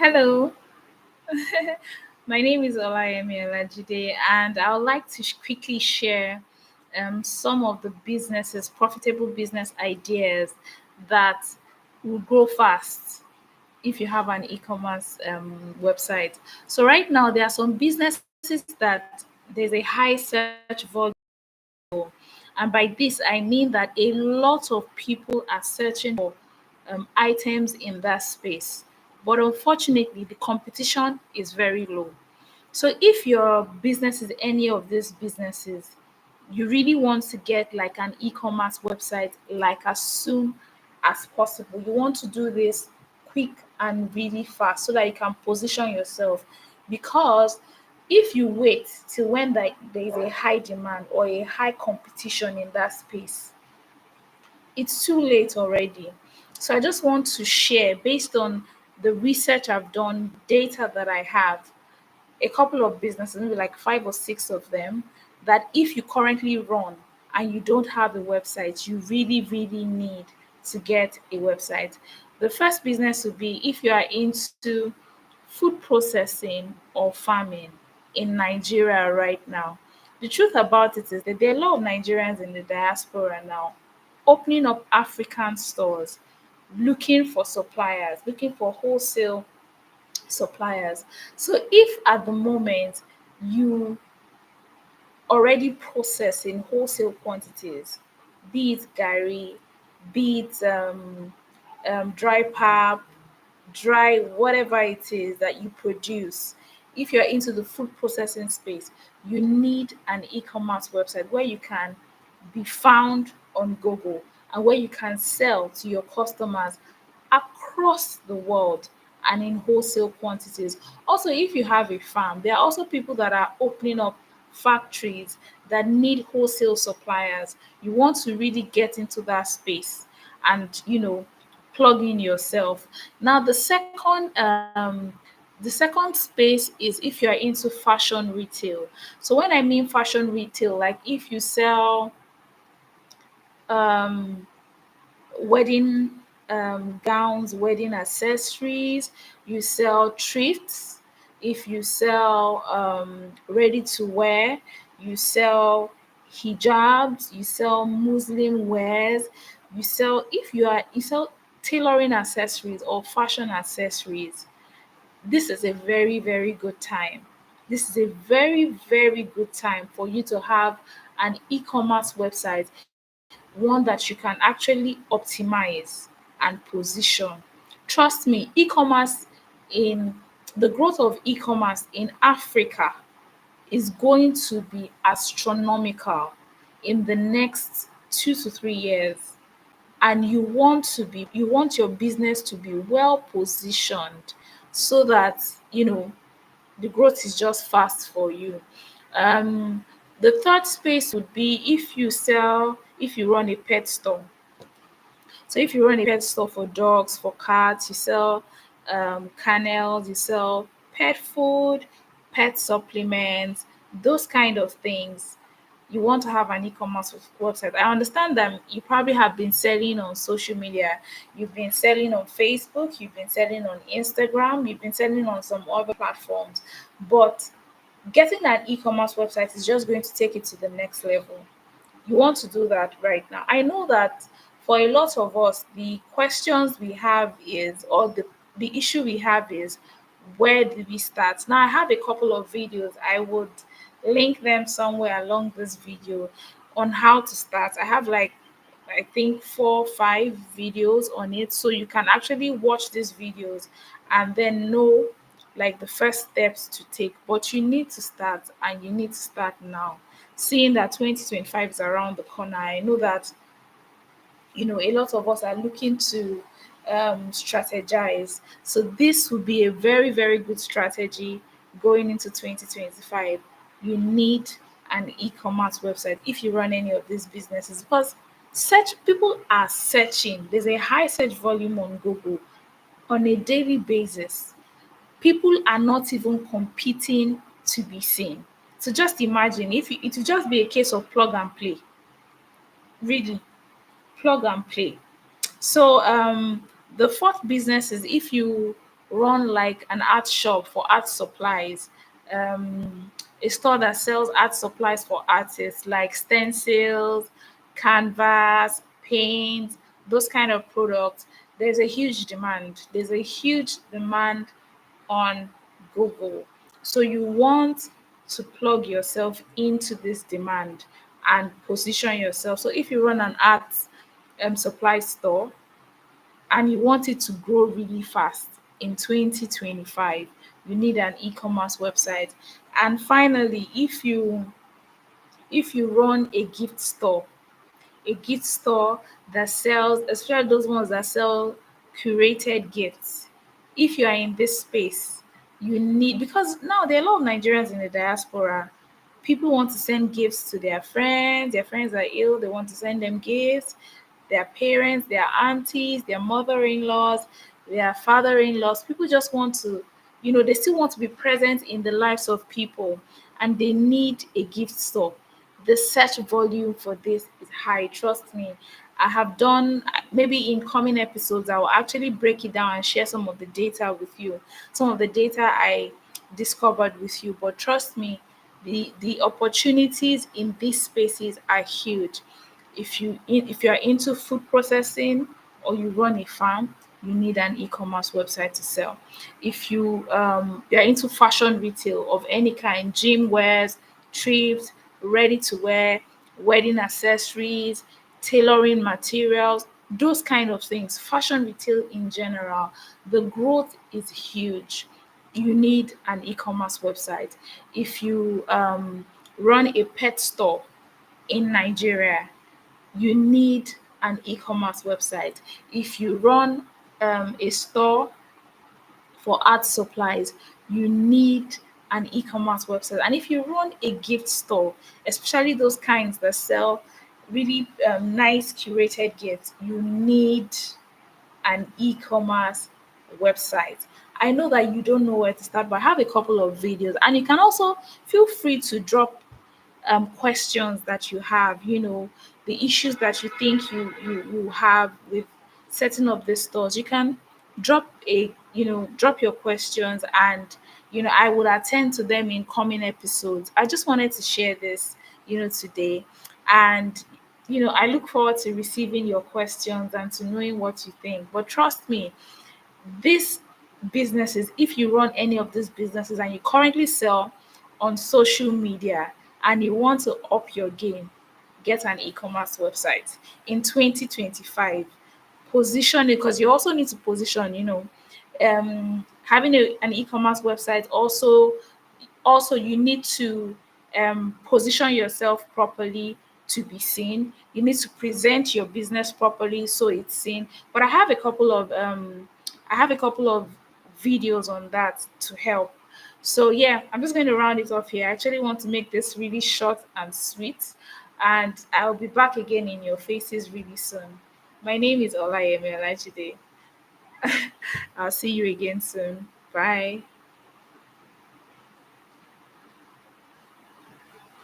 Hello, my name is Olayemi Olajide, and I would like to quickly share some of the profitable business ideas that will grow fast if you have an e-commerce website. So right now, there are some businesses that there's a high search volume, and by this I mean that a lot of people are searching for items in that space. But unfortunately, the competition is very low. So if your business is any of these businesses, you really want to get like an e-commerce website like as soon as possible. You want to do this quick and really fast so that you can position yourself. Because if you wait till when there is a high demand or a high competition in that space, it's too late already. So I just want to share based on the research I've done, data that I have, a couple of businesses, maybe like five or six of them, that if you currently run and you don't have a website, you really, really need to get a website. The first business would be if you are into food processing or farming in Nigeria right now. The truth about it is that there are a lot of Nigerians in the diaspora now opening up African stores, looking for suppliers, looking for wholesale suppliers. So if at the moment you already process in wholesale quantities, be it gari, be it dry pap, dry whatever it is that you produce, if you're into the food processing space, you need an e-commerce website where you can be found on Google and where you can sell to your customers across the world and in wholesale quantities. Also, if you have a farm, there are also people that are opening up factories that need wholesale suppliers. You want to really get into that space and plug in yourself. Now, the second space is if you are into fashion retail. So when I mean fashion retail, like if you sell um wedding gowns, wedding accessories, you sell thrifts, if you sell ready to wear, you sell hijabs, you sell Muslim wears, you sell tailoring accessories or fashion accessories. This is a very, very good time. This is a very, very good time for you to have an e-commerce website, one that you can actually optimize and position. Trust me, e-commerce in the growth of e-commerce in Africa is going to be astronomical in the next 2 to 3 years. And you want your business to be well positioned so that the growth is just fast for you. um the third space would be if you run a pet store. So if you run a pet store for dogs, for cats, you sell kennels, you sell pet food, pet supplements, those kind of things. You want to have an e-commerce website. I understand that you probably have been selling on social media. You've been selling on Facebook, you've been selling on Instagram, you've been selling on some other platforms. But getting an e-commerce website is just going to take it to the next level. You want to do that right now. I know that for a lot of us, the questions we have is, or the issue we have is, where do we start? Now, I have a couple of videos. I would link them somewhere along this video on how to start. I have like, I think 4 or 5 videos on it. So you can actually watch these videos and then know like the first steps to take. But you need to start, and you need to start now. Seeing that 2025 is around the corner, I know that a lot of us are looking to strategize. So this would be a very, very good strategy going into 2025. You need an e-commerce website if you run any of these businesses, because search people are searching. There's a high search volume on Google on a daily basis. People are not even competing to be seen. So just imagine if it would just be a case of plug and play, really plug and play. So the fourth business is if you run like an art shop for art supplies, a store that sells art supplies for artists like stencils, canvas, paint, those kind of products. There's a huge demand. There's a huge demand on Google. So you want to plug yourself into this demand and position yourself. So if you run an art supply store and you want it to grow really fast in 2025, you need an e-commerce website. And finally, if you run a gift store that sells, especially those ones that sell curated gifts. If you are in this space, you need, because now there are a lot of Nigerians in the diaspora. People want to send gifts to their friends are ill, they want to send them gifts, their parents, their aunties, their mother-in-laws, their father-in-laws. People just want to, they still want to be present in the lives of people, and they need a gift store. The search volume for this is high. Trust me. I have done, maybe in coming episodes, I will actually break it down and share some of the data with you, some of the data I discovered with you. But trust me, the opportunities in these spaces are huge. If you are into food processing or you run a farm, you need an e-commerce website to sell. If you are into fashion retail of any kind, gym wears, trips, ready to wear, wedding accessories, tailoring materials, those kind of things, fashion retail in general, the growth is huge. You need an e-commerce website. If you run a pet store in Nigeria, you need an e-commerce website. If you run a store for art supplies, you need an e-commerce website. And if you run a gift store, especially those kinds that sell really nice curated gifts, you need an e-commerce website. I know that you don't know where to start, but I have a couple of videos, and you can also feel free to drop questions that you have, the issues that you think you have with setting up these stores. You can drop your questions, and I would attend to them in coming episodes. I just wanted to share this today, and I look forward to receiving your questions and to knowing what you think. But trust me, these businesses, if you run any of these businesses and you currently sell on social media and you want to up your game, get an e-commerce website in 2025. Position it, because you also need to position, having an e-commerce website also you need to position yourself properly to be seen. You need to present your business properly so it's seen. But I have a couple of videos on that to help. So yeah, I'm just going to round it off here. I actually want to make this really short and sweet, and I'll be back again in your faces really soon. My name is Olayemi Olajide. I'll see you again soon. Bye.